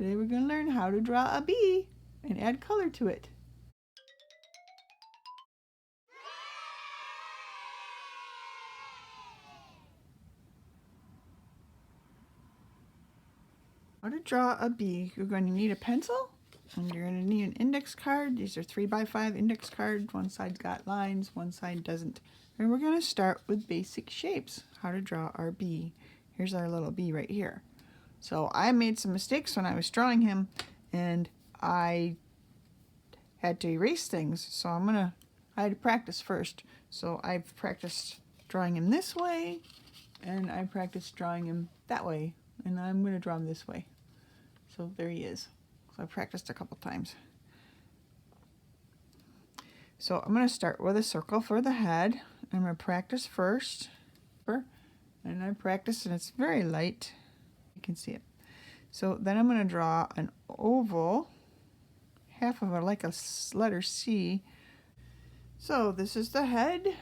Today we're going to learn how to draw a bee and add color to it. How to draw a bee. You're going to need a pencil and you're going to need an index card. These are 3x5 index cards. One side's got lines, one side doesn't. And we're going to start with basic shapes. How to draw our bee. Here's our little bee right here. So I made some mistakes when I was drawing him and I had to erase things. So I had to practice first. So I've practiced drawing him this way and I practiced drawing him that way. And I'm going to draw him this way. So there he is. So I practiced a couple times. So I'm going to start with a circle for the head. I'm going to practice first. And I practice and it's very light. You can see it. So then I'm going to draw an oval. Half of it like a letter C. So this is the head.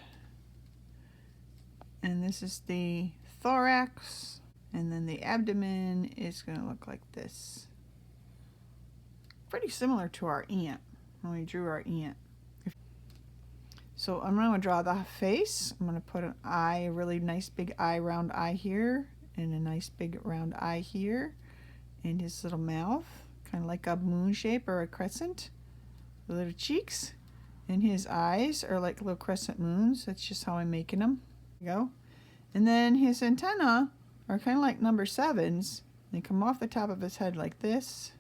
And this is the thorax. And then the abdomen is going to look like this. Pretty similar to our ant, when we drew our ant. So I'm going to draw the face. I'm going to put an eye, a really nice big eye, round eye here, and a nice big round eye here, and his little mouth, kind of like a moon shape or a crescent. The little cheeks, and his eyes are like little crescent moons. That's just how I'm making them. There you go. And then his antennae are kind of like number 7s. They come off the top of his head like this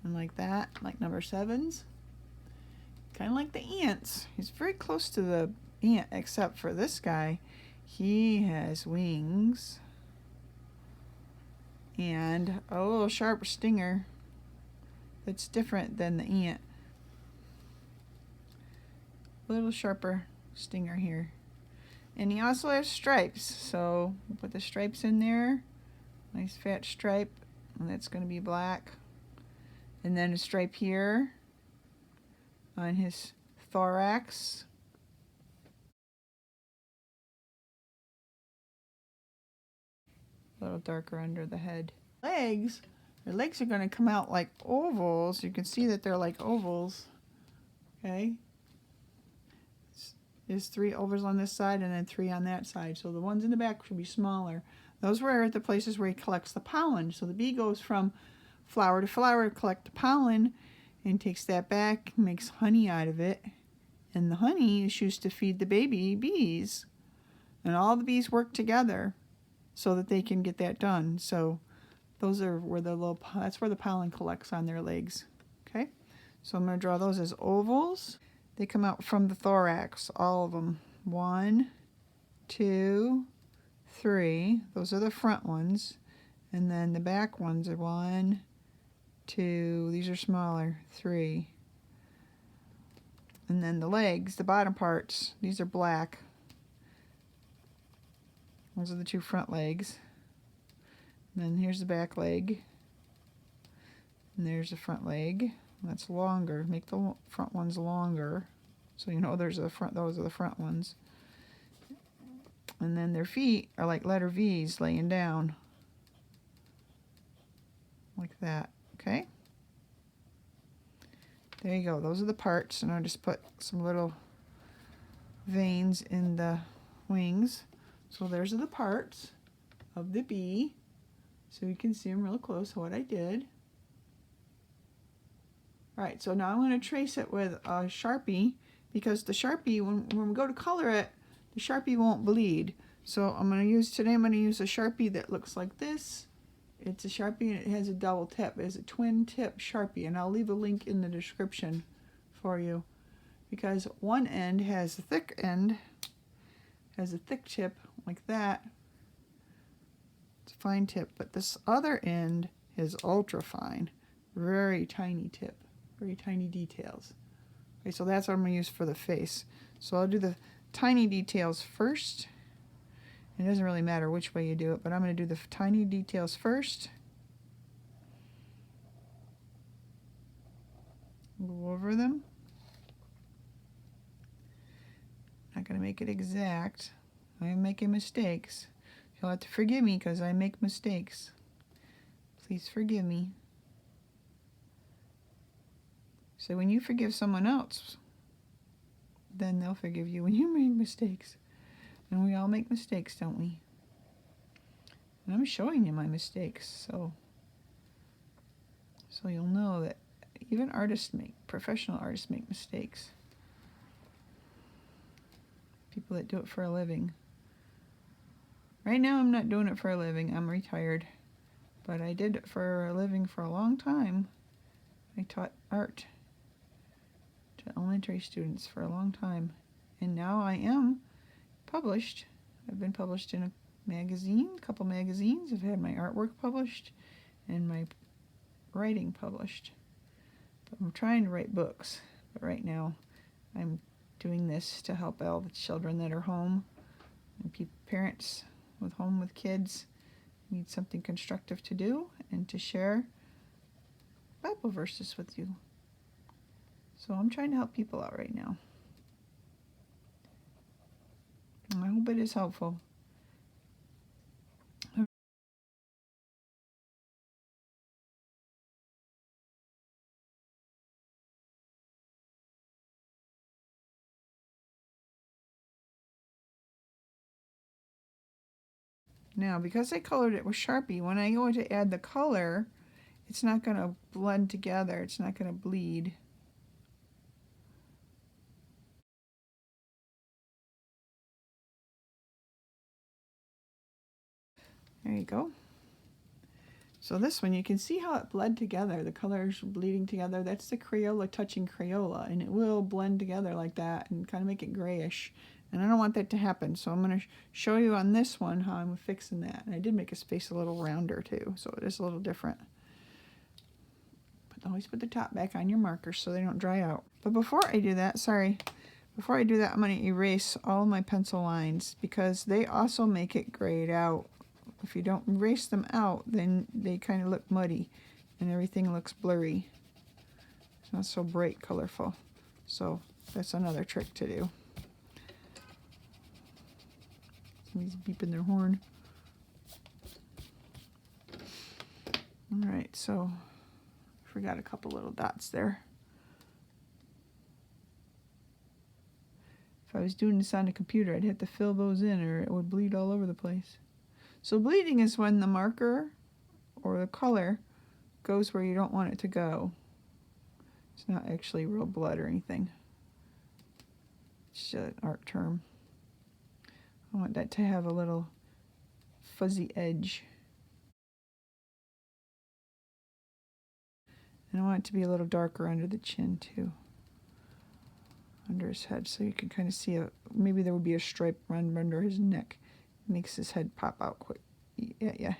and like that, like number 7s. Kind of like the ants. He's very close to the ant except for this guy. He has wings and a little sharp stinger that's different than the ant. A little sharper stinger here. And he also has stripes, so we'll put the stripes in there. Nice fat stripe, and that's going to be black. And then a stripe here on his thorax. A little darker under the head. Legs, their legs are going to come out like ovals. You can see that they're like ovals. Okay. There's 3 ovals on this side and then 3 on that side. So the ones in the back should be smaller. Those were the places where he collects the pollen. So the bee goes from flower to flower to collect the pollen and takes that back, makes honey out of it. And the honey is used to feed the baby bees. And all the bees work together so that they can get that done. So those are where that's where the pollen collects on their legs. Okay? So I'm going to draw those as ovals. They come out from the thorax, all of them. 1, 2, 3. Those are the front ones. And then the back ones are 1, 2. These are smaller. 3. And then the legs, the bottom parts, these are black. Those are the 2 front legs. And then here's the back leg. And there's the front leg. That's longer. Make the front ones longer, so you know those are the front ones. And then their feet are like letter V's laying down, like that. Okay. There you go. Those are the parts, and I'll just put some little veins in the wings. So there's the parts of the bee, so you can see them real close. What I did. Alright, so now I'm going to trace it with a Sharpie, because the Sharpie, when we go to color it, the Sharpie won't bleed. So I'm going to use a Sharpie that looks like this. It's a Sharpie and it has a double tip. It's a twin tip Sharpie, and I'll leave a link in the description for you. Because one end has a thick tip like that. It's a fine tip, but this other end is ultra fine. Very tiny tip. Very tiny details. Okay, so that's what I'm going to use for the face. So I'll do the tiny details first. It doesn't really matter which way you do it, but I'm going to do the tiny details first. Go over them. Not going to make it exact. I'm making mistakes. You'll have to forgive me because I make mistakes. Please forgive me. So when you forgive someone else, then they'll forgive you when you make mistakes. And we all make mistakes, don't we? And I'm showing you my mistakes, so you'll know that even professional artists make mistakes. People that do it for a living. Right now I'm not doing it for a living, I'm retired. But I did it for a living for a long time. I taught art to elementary students for a long time. And now I am published. I've been published in a couple magazines. I've had my artwork published and my writing published. But I'm trying to write books. But right now I'm doing this to help all the children that are home and parents with kids need something constructive to do and to share Bible verses with you. So I'm trying to help people out right now. And I hope it is helpful. Now, because I colored it with Sharpie, when I go to add the color, it's not going to blend together. It's not going to bleed. There you go. So this one, you can see how it bled together. The colors bleeding together. That's the Crayola touching Crayola, and it will blend together like that and kind of make it grayish. And I don't want that to happen, so I'm going to show you on this one how I'm fixing that. And I did make a space a little rounder too, so it is a little different. But always put the top back on your markers so they don't dry out. But before I do that, before I do that, I'm going to erase all my pencil lines because they also make it grayed out. If you don't erase them out, then they kind of look muddy and everything looks blurry. It's not so bright colorful. So that's another trick to do. Somebody's beeping their horn. Alright, so I forgot a couple little dots there. If I was doing this on a computer, I'd have to fill those in or it would bleed all over the place. So bleeding is when the marker or the color goes where you don't want it to go. It's not actually real blood or anything. It's just an art term. I want that to have a little fuzzy edge. And I want it to be a little darker under the chin too. Under his head, so you can kind of see maybe there would be a stripe run under his neck. Makes his head pop out quick. Yeah.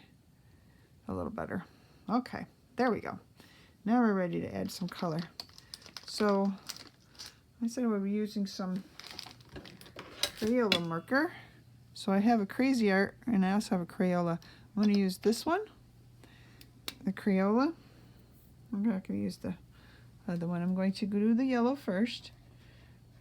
A little better. Okay, there we go. Now we're ready to add some color. So I said we'll be using some Crayola marker. So I have a Crazy Art and I also have a Crayola. I'm going to use this one, the Crayola. I'm not going to use the other one. I'm going to do the yellow first.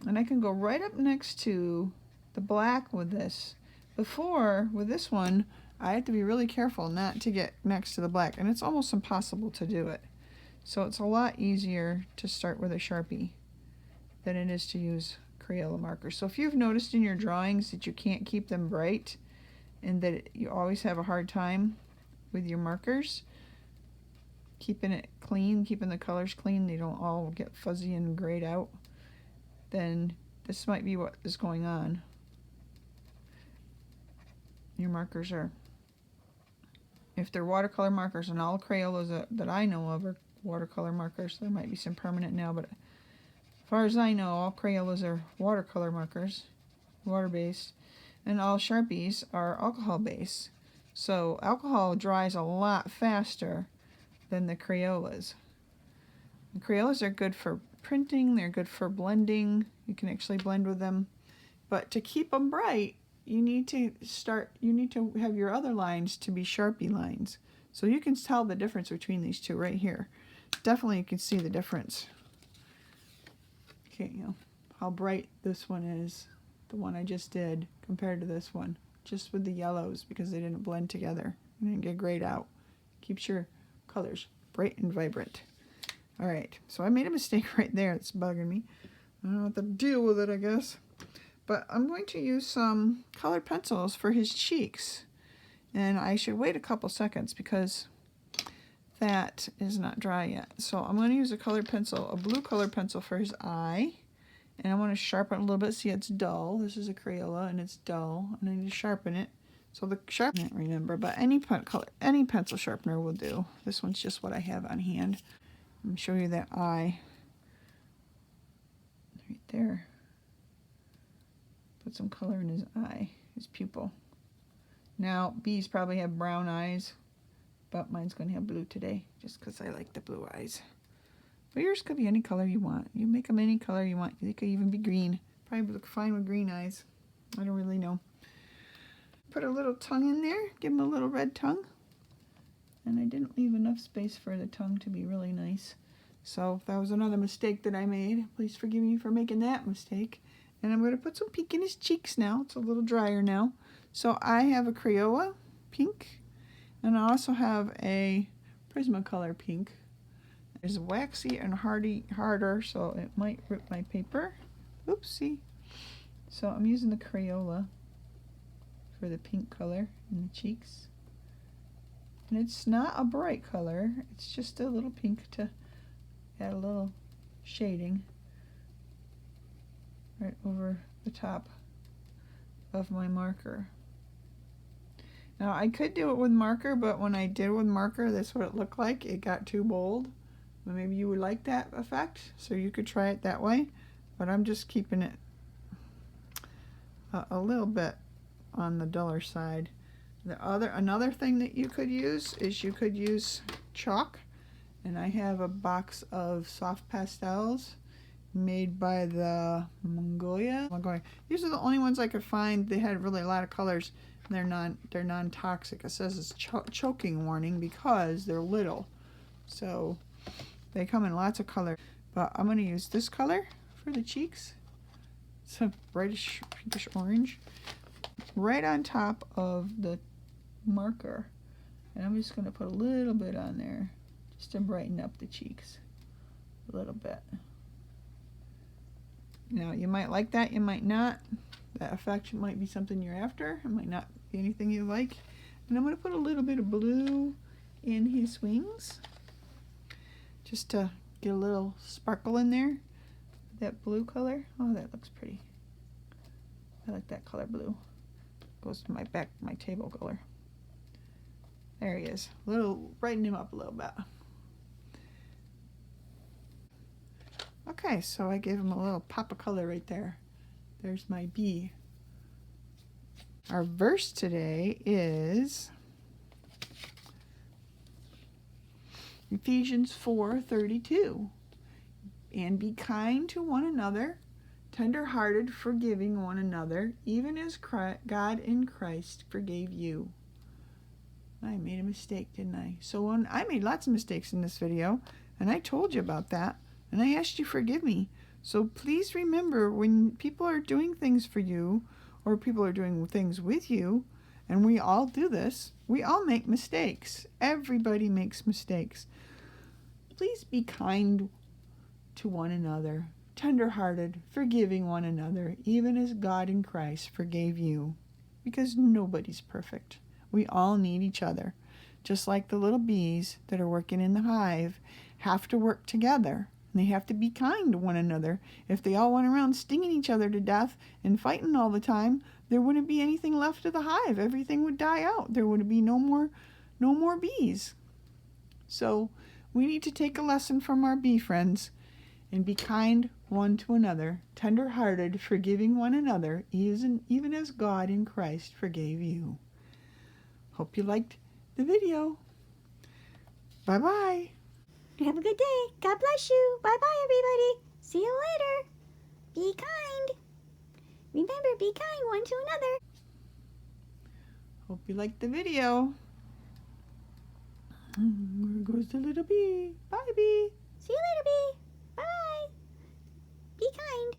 And I can go right up next to the black with this. Before, with this one, I have to be really careful not to get next to the black, and it's almost impossible to do it. So it's a lot easier to start with a Sharpie than it is to use Crayola markers. So if you've noticed in your drawings that you can't keep them bright and that you always have a hard time with your markers, keeping it clean, keeping the colors clean, they don't all get fuzzy and grayed out, then this might be what is going on. Your markers are, if they're watercolor markers, and all Crayolas that I know of are watercolor markers. There might be some permanent now, but as far as I know, all Crayolas are watercolor markers, water-based, and all Sharpies are alcohol-based. So alcohol dries a lot faster than the Crayolas. The Crayolas are good for printing, they're good for blending. You can actually blend with them. But to keep them bright, you need to have your other lines to be Sharpie lines. So you can tell the difference between these two right here. Definitely you can see the difference. Okay, you know, how bright this one is, the one I just did, compared to this one. Just with the yellows, because they didn't blend together. They didn't get grayed out. Keeps your colors bright and vibrant. All right, so I made a mistake right there. It's bugging me. I don't know what to deal with it, I guess. But I'm going to use some colored pencils for his cheeks. And I should wait a couple seconds because that is not dry yet. So I'm going to use a colored pencil, a blue colored pencil for his eye. And I want to sharpen it a little bit. See, it's dull. This is a Crayola and it's dull. And I need to sharpen it. So the sharpen, I can't remember, but any pencil sharpener will do. This one's just what I have on hand. Let me show you that eye. Right there. Put some color in his eye, his pupil. Now, bees probably have brown eyes, but mine's going to have blue today, just because I like the blue eyes. But yours could be any color you want. You make them any color you want. They could even be green. Probably look fine with green eyes. I don't really know. Put a little tongue in there. Give him a little red tongue. And I didn't leave enough space for the tongue to be really nice. So that was another mistake that I made. Please forgive me for making that mistake. And I'm going to put some pink in his cheeks now. It's a little drier now. So I have a Crayola pink. And I also have a Prismacolor pink. It's waxy and harder, so it might rip my paper. Oopsie. So I'm using the Crayola for the pink color in the cheeks. And it's not a bright color. It's just a little pink to add a little shading right over the top of my marker. Now I could do it with marker, but when I did it with marker, that's what it looked like. It got too bold. But maybe you would like that effect, so you could try it that way. But I'm just keeping it a little bit on the duller side. Another thing that you could use is you could use chalk. And I have a box of soft pastels made by the Mungovo. These are the only ones I could find. They had really a lot of colors. They're non-toxic. It says it's choking warning because they're little. So they come in lots of color. But I'm going to use this color for the cheeks. It's a brightish pinkish orange. Right on top of the marker. And I'm just going to put a little bit on there just to brighten up the cheeks a little bit. Now, you might like that, you might not. That effect might be something you're after. It might not be anything you like. And I'm going to put a little bit of blue in his wings just to get a little sparkle in there. That blue color. Oh, that looks pretty. I like that color blue. Goes to my table color. There he is. Brighten him up a little bit. Okay, so I gave him a little pop of color right there. There's my bee. Our verse today is Ephesians 4:32. And be kind to one another, tender-hearted, forgiving one another, even as God in Christ forgave you. I made a mistake, didn't I? So I made lots of mistakes in this video, and I told you about that. And I asked you to forgive me. So please remember, when people are doing things for you, or people are doing things with you, and we all do this, we all make mistakes. Everybody makes mistakes. Please be kind to one another, tender-hearted, forgiving one another, even as God in Christ forgave you. Because nobody's perfect. We all need each other. Just like the little bees that are working in the hive have to work together. And they have to be kind to one another. If they all went around stinging each other to death and fighting all the time, there wouldn't be anything left of the hive. Everything would die out. There would be no more bees. So we need to take a lesson from our bee friends and be kind one to another, tender-hearted, forgiving one another, even as God in Christ forgave you. Hope you liked the video. Bye-bye. Have a good day. God bless you. Bye-bye, everybody. See you later. Be kind. Remember, be kind one to another. Hope you liked the video. Where goes the little bee? Bye, bee. See you later, bee. Bye. Be kind.